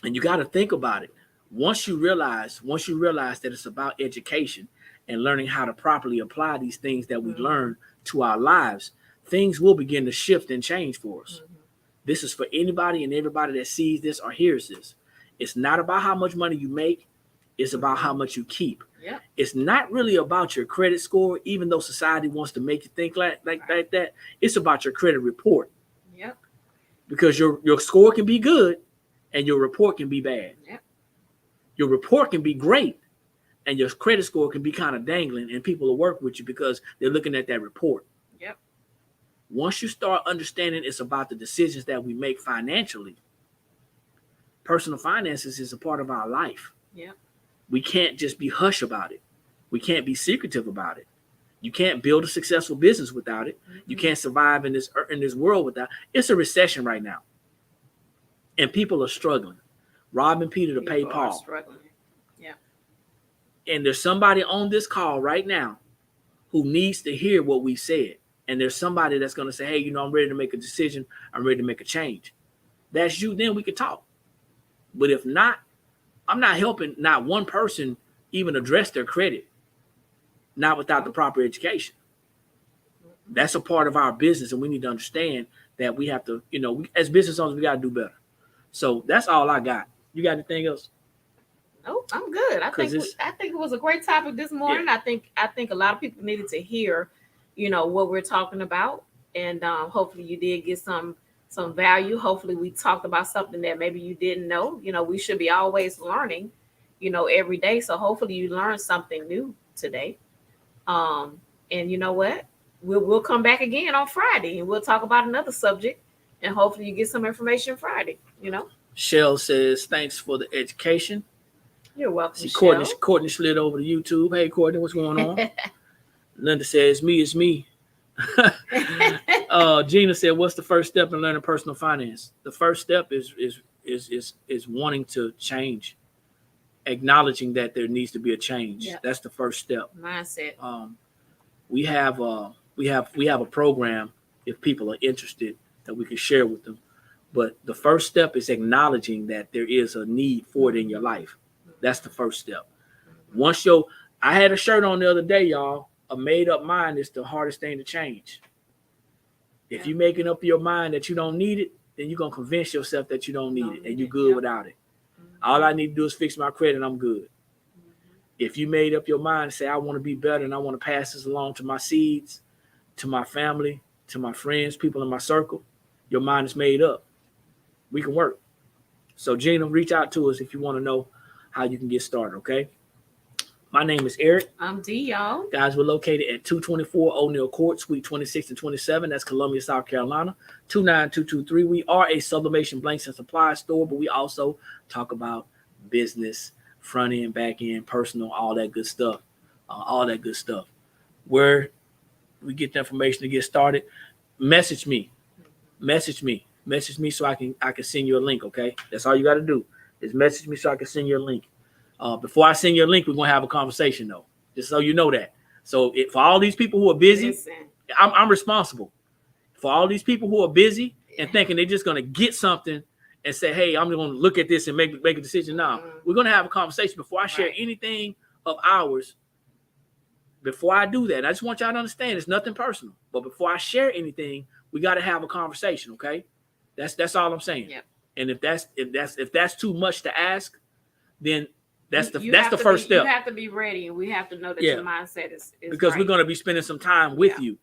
And you got to think about it. Once you realize that it's about education and learning how to properly apply these things that we learn to our lives, things will begin to shift and change for us. This is for anybody and everybody that sees this or hears this. It's not about how much money you make. It's about how much you keep. Yeah. It's not really about your credit score, even though society wants to make you think like that. It's about your credit report. Yep. Because your score can be good and your report can be bad. Yep. Your report can be great and your credit score can be kind of dangling, and people will work with you because they're looking at that report. Yep. Once you start understanding it's about the decisions that we make financially, personal finances is a part of our life. Yep. We can't just be hush about it. We can't be secretive about it. You can't build a successful business without it. You can't survive in this world without. It's a recession right now, and people are struggling, robbing Peter to pay Paul. Struggling. Yeah. And there's somebody on this call right now who needs to hear what we said. And there's somebody that's going to say, hey, I'm ready to make a decision. I'm ready to make a change. That's you. Then we can talk. But if not, I'm not helping not one person even address their credit, not without the proper education. That's a part of our business, and we need to understand that we have to, as business owners, we got to do better. So that's all I got. You got anything else? No, I'm good. I think it was a great topic this morning. Yeah. I think a lot of people needed to hear, what we're talking about, and hopefully you did get some value. Hopefully we talked about something that maybe you didn't know. We should be always learning, every day. So hopefully you learned something new today. And you know what? We'll come back again on Friday and we'll talk about another subject, and hopefully you get some information Friday, Shell says, thanks for the education. You're welcome, Courtney slid over to YouTube. Hey, Courtney, what's going on? Linda says, it's me. Gina said, "What's the first step in learning personal finance?" The first step is wanting to change, acknowledging that there needs to be a change. Yep. That's the first step. Mindset. We have a program if people are interested that we can share with them. But the first step is acknowledging that there is a need for it in your life. That's the first step. Once I had a shirt on the other day, y'all. A made up mind is the hardest thing to change. If you're making up your mind that you don't need it, then you're going to convince yourself that you don't need it and you're good without it. All I need to do is fix my credit and I'm good. If you made up your mind and say, I want to be better and I want to pass this along to my seeds, to my family, to my friends, people in my circle, your mind is made up. We can work. So Gina, reach out to us if you want to know how you can get started, okay? My name is Eric. I'm D, y'all. Guys, we're located at 224 O'Neill Court, Suite 26 and 27. That's Columbia, South Carolina, 29223. We are a sublimation blanks and supply store, but we also talk about business, front end, back end, personal, all that good stuff. Where we get the information to get started, message me so I can send you a link, okay? That's all you got to do is message me so I can send you a link. Before I send you a link, we're going to have a conversation, though, just so you know that. So for all these people who are busy, I'm responsible. For all these people who are busy and thinking they're just going to get something and say, hey, I'm going to look at this and make a decision now. We're going to have a conversation before I share anything of ours. Before I do that, I just want y'all to understand it's nothing personal. But before I share anything, we got to have a conversation, okay? That's all I'm saying. Yep. And if that's too much to ask, then that's the first step. You have to be ready, and we have to know that your mindset is because right. We're going to be spending some time with you,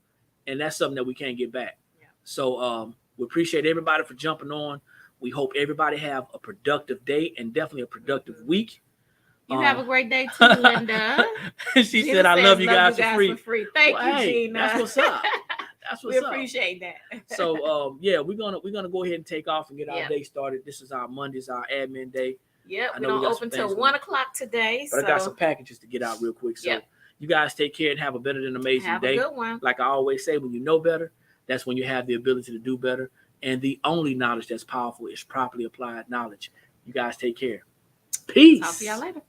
and that's something that we can't get back. Yeah. So we appreciate everybody for jumping on. We hope everybody have a productive day and definitely a productive week. You have a great day too, Linda. She Gina said, "I love you guys for free." Thank you, Gina. That's what's up. We appreciate that. So we're gonna go ahead and take off and get our day started. This is our Monday's our admin day. Yep, we don't open till 1:00 today. But I got some packages to get out real quick. So you guys take care and have a better than amazing day. Have a good one. Like I always say, when you know better, that's when you have the ability to do better. And the only knowledge that's powerful is properly applied knowledge. You guys take care. Peace. Talk to y'all later.